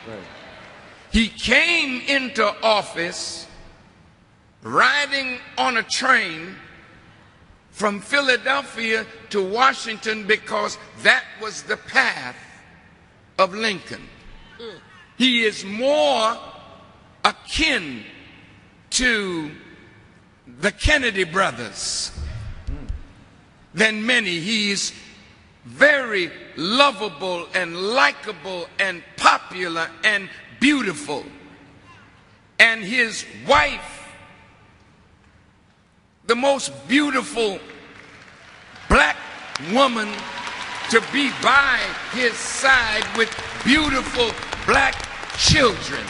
Right. He came into office riding on a train from Philadelphia to Washington because that was the path of Lincoln. He is more akin to the Kennedy brothers than many. He's very lovable and likable and popular and beautiful. And his wife, the most beautiful black woman to be by his side with beautiful black children,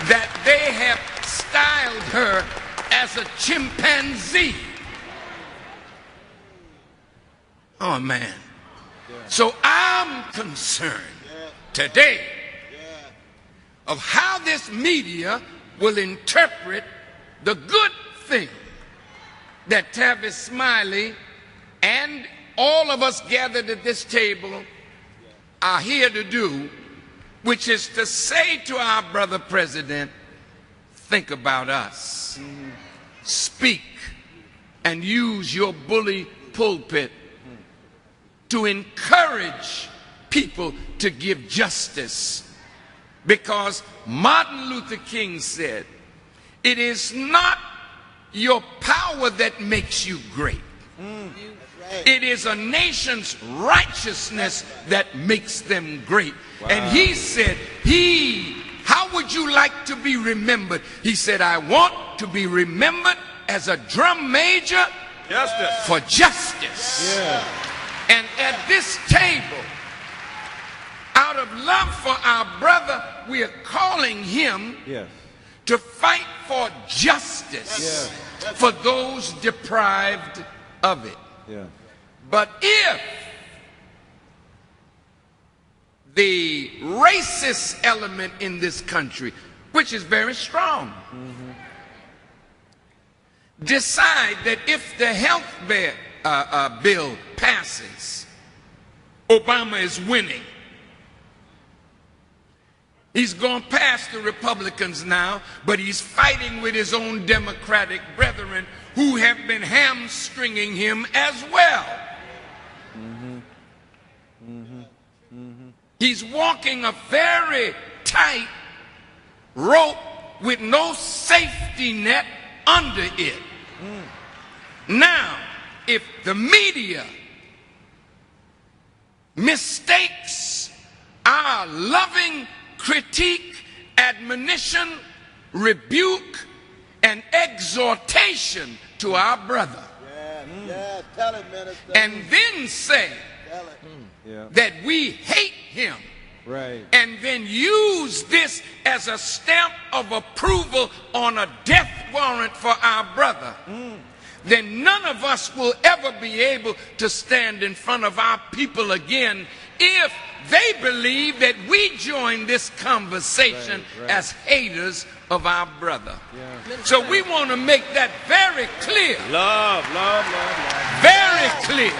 that they have styled her as a chimpanzee. Oh man. So I'm concerned today of how this media will interpret the good thing that Tavis Smiley and all of us gathered at this table are here to do, which is to say to our brother president, think about us. Speak and use your bully pulpit to encourage people to give justice. Because Martin Luther King said, it is not your power that makes you great. It is a nation's righteousness that makes them great. Wow. And he said, how would you like to be remembered? He said, I want to be remembered as a drum major for justice. Yeah. And at this table, out of love for our brother, we are calling him to fight for justice for those deprived of it. Yeah. But if the racist element in this country, which is very strong, decide that if the health bill passes, Obama is winning. He's going past the Republicans now, but he's fighting with his own Democratic brethren who have been hamstringing him as well. He's walking a very tight rope with no safety net under it. Now, if the media mistakes our loving critique, admonition, rebuke, and exhortation to our brother, tell it, minister. And then say that we hate him, and then use this as a stamp of approval on a death warrant for our brother, then none of us will ever be able to stand in front of our people again if they believe that we join this conversation as haters of our brother. So we want to make that very clear. Love. Very clear.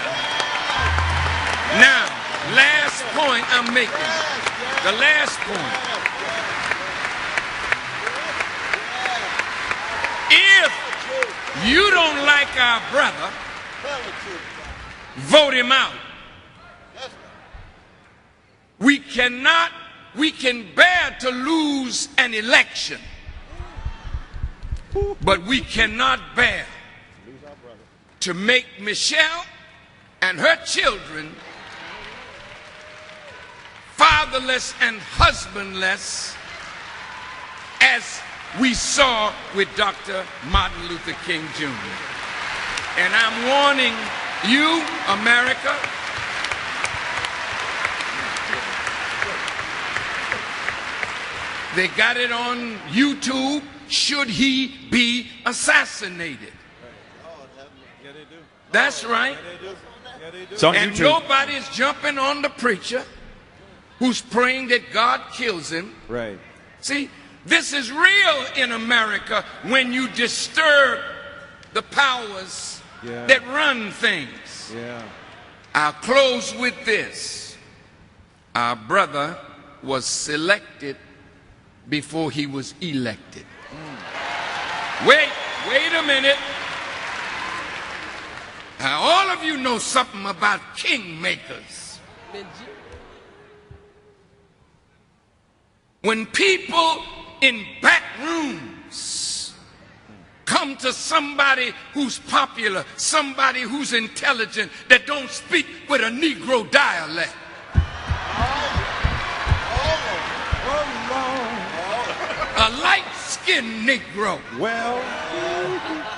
Now, last point I'm making. The last point. If you don't like our brother, vote him out. We can bear to lose an election, but we cannot bear to make Michelle and her children fatherless and husbandless, as we saw with Dr. Martin Luther King Jr. And I'm warning you, America, they got it on YouTube, should he be assassinated? That's right. And nobody's jumping on the preacher who's praying that God kills him. Right. See, this is real in America when you disturb the powers that run things. I'll close with this. Our brother was selected before he was elected. Wait a minute. Now, all of you know something about kingmakers. When people in back rooms come to somebody who's popular, somebody who's intelligent, that don't speak with a Negro dialect, a light-skinned Negro,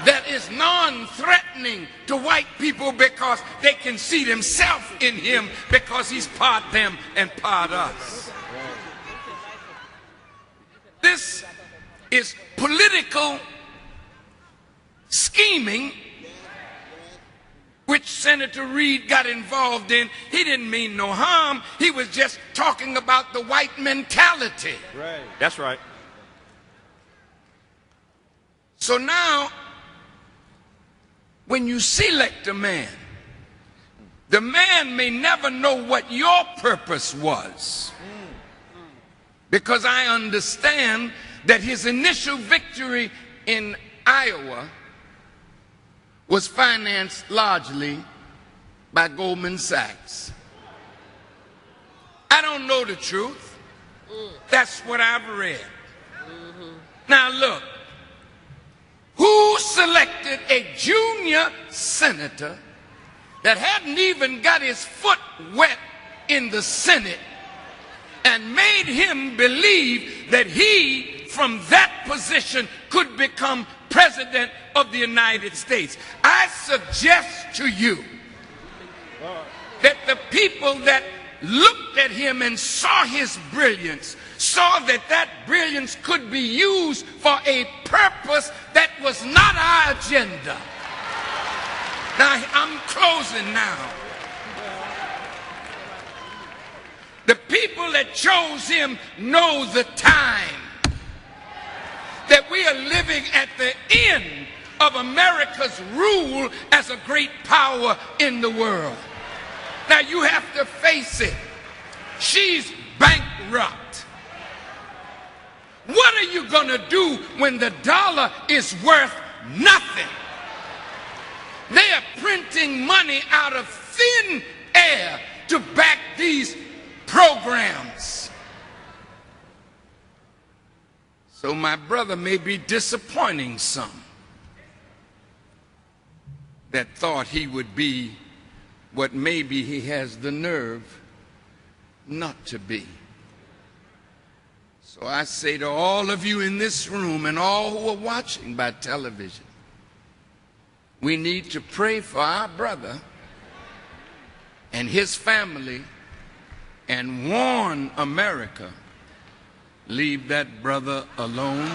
that is non-threatening to white people because they can see themselves in him because he's part them and part us. This is political scheming which Senator Reid got involved in. He didn't mean no harm. He was just talking about the white mentality. Right. That's right. So now, when you select a man, the man may never know what your purpose was. Because I understand that his initial victory in Iowa was financed largely by Goldman Sachs. I don't know the truth. That's what I've read. Now look, who selected a junior senator that hadn't even got his foot wet in the Senate and made him believe that he, from that position, could become president of the United States? I suggest to you that the people that looked at him and saw his brilliance, saw that that brilliance could be used for a purpose that was not our agenda. Now, I'm closing now. The people that chose him know the time that we are living at the end of America's rule as a great power in the world. Now you have to face it. She's bankrupt. What are you going to do when the dollar is worth nothing? They are printing money out of thin air to back these programs. So my brother may be disappointing some that thought he would be what maybe he has the nerve not to be. So I say to all of you in this room and all who are watching by television, we need to pray for our brother and his family and warn America, leave that brother alone.